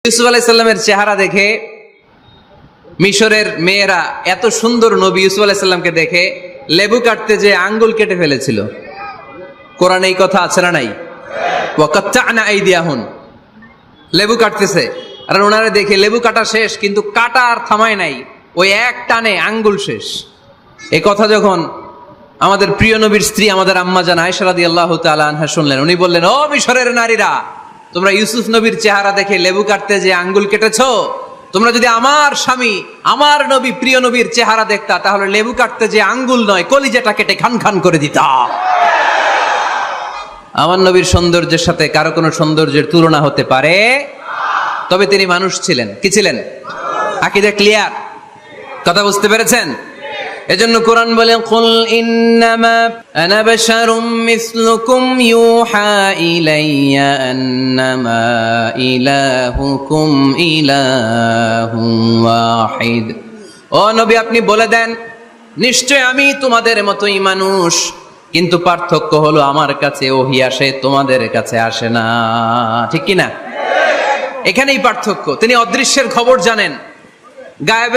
ইউসুফ আলাইহিস সালামের চেহারা দেখে মিশরের মেয়েরা এত সুন্দর নবী ইউসুফ আলাইহিস সালামকে দেখে লেবু কাটতে যে আঙ্গুল কেটে ফেলেছিল। কোরআনে এই কথা আছে না নাই? ওয়াকাত্তা'না আইদিয়াহুন, লেবু কাটতেছে আর ওনারা দেখে লেবু কাটা শেষ, কিন্তু কাটা আর থামায় নাই, ওই এক টানে আঙ্গুল শেষ। এই কথা যখন আমাদের প্রিয় নবীর স্ত্রী আমাদের আম্মা জান আয়েশা রাদিয়াল্লাহু তাআলা আনহা শুনলেন, উনি বললেন, ও মিশরের নারীরা, তোমরা ইউসুফ নবীর চেহারা দেখে লেবু কাটতে যে আঙ্গুল কেটেছো, তোমরা যদি আমার স্বামী আমার নবী প্রিয় নবীর চেহারা দেখতা, তাহলে লেবু কাটতে যে আঙ্গুল নয়, কলিজাটা কেটে খান খান করে দিতা। আমার নবীর সৌন্দর্যের সাথে কারো কোনো সৌন্দর্যের তুলনা হতে পারে? তবে তিনি মানুষ ছিলেন। কি ছিলেন? আকীদা ক্লিয়ার? কথা বুঝতে পেরেছেন? এজন্য কোরআন বলে, কুল ইন্নামা আনা বাশারুম মিসলুকুম ইউহা ইলাইয়া আন্নামা ইলাহুকুম ইলাহুম ওয়াহিদ। ও নবী, আপনি বলে দেন, নিশ্চয় আমি তোমাদের মতোই মানুষ, কিন্তু পার্থক্য হলো আমার কাছে ওহী আসে, তোমাদের কাছে আসে না। ঠিক কি না? এখানেই পার্থক্য। তিনি অদৃশ্যের খবর জানেন, গায়েবের